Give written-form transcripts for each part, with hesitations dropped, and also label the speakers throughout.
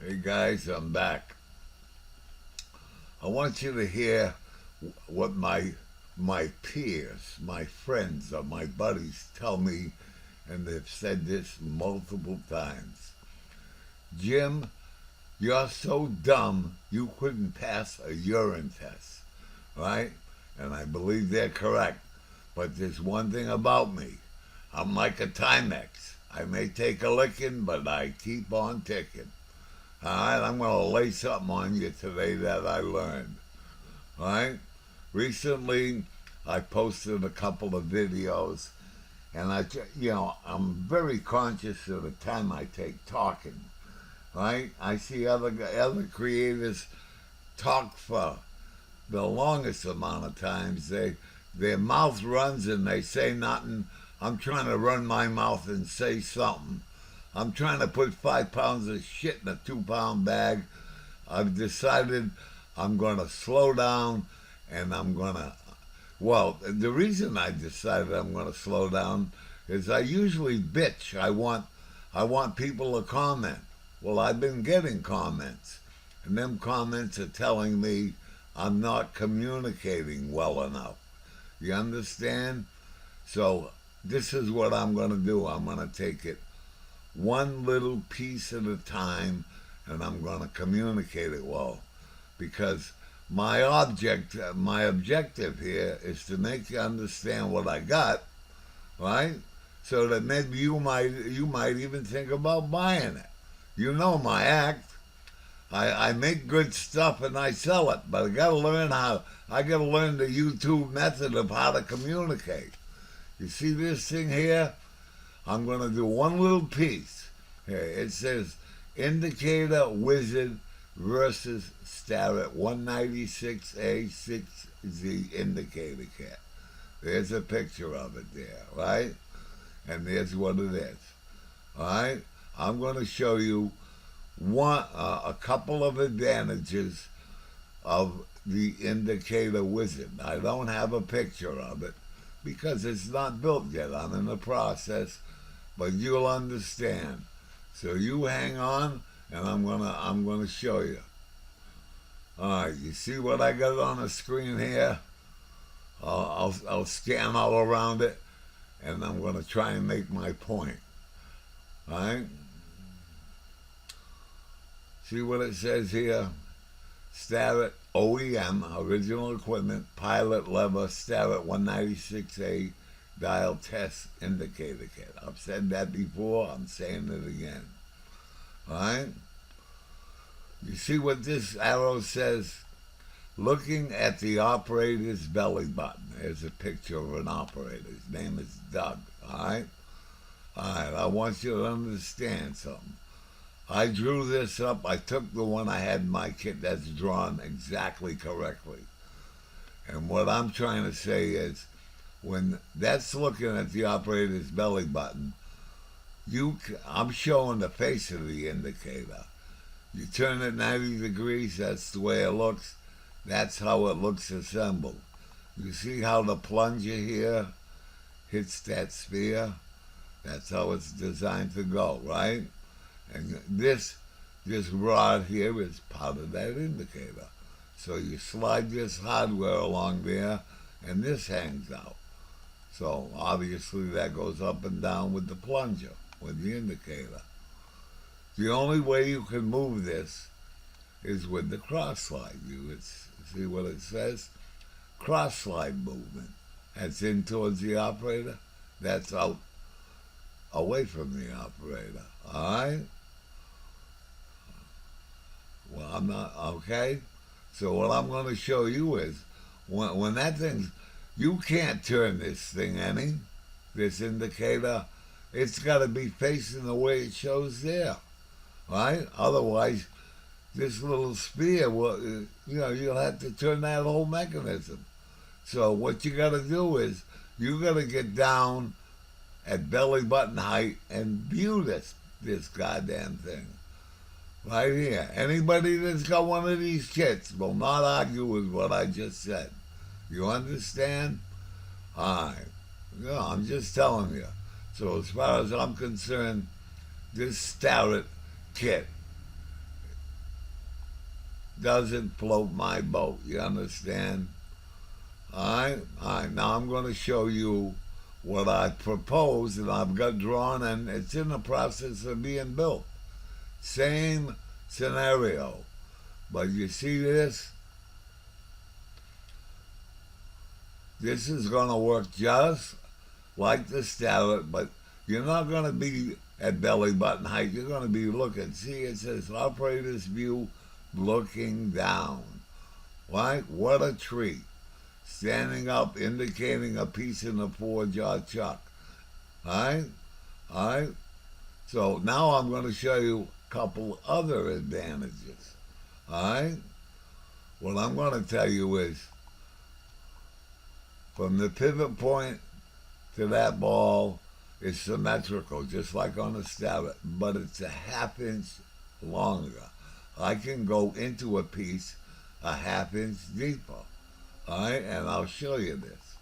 Speaker 1: Hey guys, I'm back. I want you to hear what my peers, my friends, or my buddies tell me, and they've said this multiple times. Jim, you're so dumb you couldn't pass a urine test, right? And I believe they're correct. But there's one thing about me. I'm like a Timex. I may take a licking, but I keep on ticking. All right, I'm going to lay something on you today that I learned. All right? Recently, I posted a couple of videos, and I'm very conscious of the time I take talking. Right? I see other creators talk for the longest amount of times. Their mouth runs and they say nothing. I'm trying to run my mouth and say something. I'm trying to put 5 pounds of shit in a 2 pound bag. I've decided I'm going to slow down and I'm going to. Well, the reason I decided I'm going to slow down is I usually bitch. I want people to comment. Well, I've been getting comments, and them comments are telling me I'm not communicating well enough. You understand? So, this is what I'm going to do. I'm going to take it one little piece at a time, and I'm going to communicate it well. Because my objective here is to make you understand what I got, right? So that maybe you might even think about buying it. You know my act. I make good stuff and I sell it, but I gotta learn the YouTube method of how to communicate. You see this thing here? I'm gonna do one little piece. Here, it says Indicator Wizard versus Starret 196A6Z indicator kit. There's a picture of it there, right? And there's what it is. All right? I'm going to show you a couple of advantages of the indicator wizard. I don't have a picture of it because it's not built yet. I'm in the process, but you'll understand. So you hang on, and I'm gonna show you. All right, you see what I got on the screen here? I'll scan all around it, and I'm gonna try and make my point. All right. See what it says here? Starret OEM, original equipment, pilot lever, Starret 196A dial test indicator kit. I've said that before, I'm saying it again. Alright? You see what this arrow says? Looking at the operator's belly button. There's a picture of an operator. His name is Doug. Alright? Alright, I want you to understand something. I drew this up. I took the one I had in my kit that's drawn exactly correctly. And what I'm trying to say is, when that's looking at the operator's belly button, I'm showing the face of the indicator. You turn it 90 degrees, that's the way it looks. That's how it looks assembled. You see how the plunger here hits that sphere? That's how it's designed to go, right? And this rod here is part of that indicator. So you slide this hardware along there, and this hangs out. So obviously that goes up and down with the plunger, with the indicator. The only way you can move this is with the cross slide. See what it says? Cross slide movement. That's in towards the operator. That's out away from the operator. All right? Well, I'm not, okay? So what I'm going to show you is, when that thing, you can't turn this thing this indicator. It's got to be facing the way it shows there, right? Otherwise, this little sphere, you'll have to turn that whole mechanism. So what you got to do is, you got to get down at belly button height and view this goddamn thing. Right here. Anybody that's got one of these kits will not argue with what I just said. You understand? Alright. Yeah, I'm just telling you. So as far as I'm concerned, this Starret kit doesn't float my boat. You understand? Alright. Now I'm going to show you what I propose and I've got drawn, and it's in the process of being built. Same scenario. But you see this? This is going to work just like the Starret, but you're not going to be at belly button height. You're going to be looking. See, it says operator's view looking down. Right? What a treat. Standing up, indicating a piece in the four-jaw chuck. Alright? Alright? So now I'm going to show you a couple other advantages. Alright? What I'm going to tell you is, from the pivot point to that ball is symmetrical, just like on the Starret, but it's a ½ inch longer. I can go into a piece a ½ inch deeper. Alright, and I'll show you this.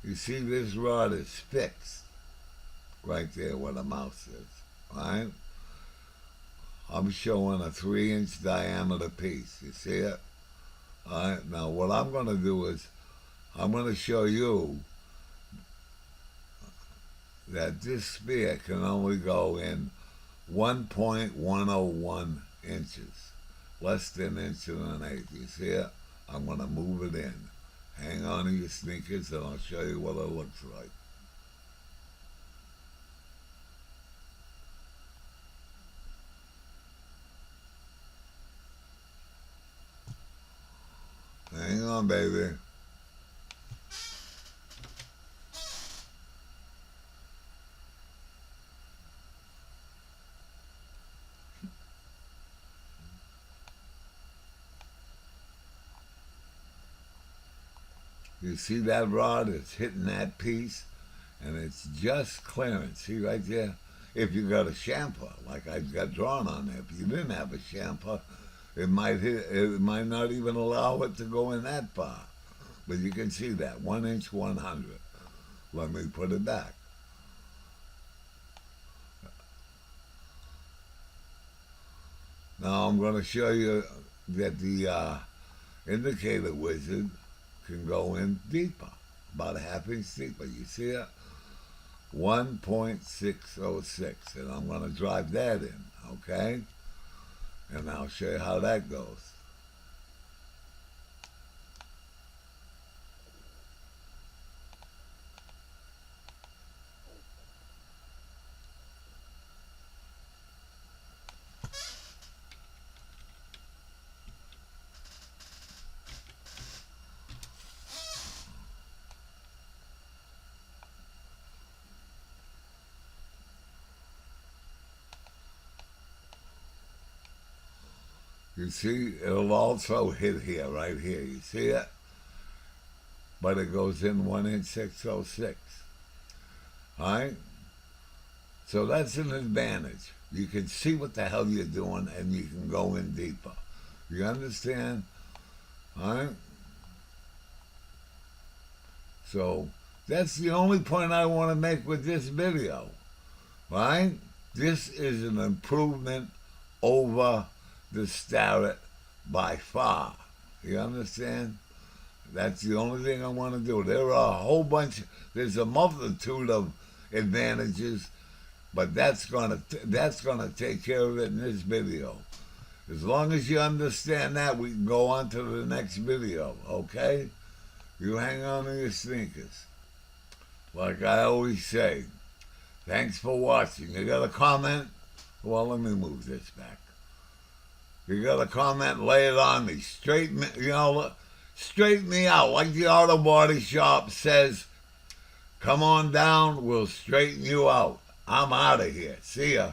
Speaker 1: You see this rod is fixed right there where the mouse is. Alright? I'm showing a 3-inch diameter piece. You see it? Alright, now what I'm going to do is I'm going to show you that this spear can only go in 1.101 inches, less than an inch and an eighth. You see it? I'm going to move it in. Hang on to your sneakers and I'll show you what it looks like. Hang on, baby. You see that rod? It's hitting that piece, and it's just clearance. See right there? If you got a chamfer, like I've got drawn on there. If you didn't have a chamfer, it might hit. It might not even allow it to go in that far. But you can see that 1 inch 100. Let me put it back. Now I'm going to show you that the indicator wizard can go in deeper, about a ½ inch deeper. You see it? 1.606, and I'm going to drive that in, okay? And I'll show you how that goes. You see, it'll also hit here, right here. You see it? But it goes in 1 inch 606. All right? So that's an advantage. You can see what the hell you're doing, and you can go in deeper. You understand? All right? So that's the only point I want to make with this video. Right? This is an improvement over the Starret by far. You understand? That's the only thing I want to do. There are a whole bunch, there's a multitude of advantages, but that's gonna take care of it in this video. As long as you understand that, we can go on to the next video, okay? You hang on to your sneakers. Like I always say, thanks for watching. You got a comment? Well, let me move this back. You got a comment, lay it on me. Straighten me out. Like the auto body shop says, come on down, we'll straighten you out. I'm out of here. See ya.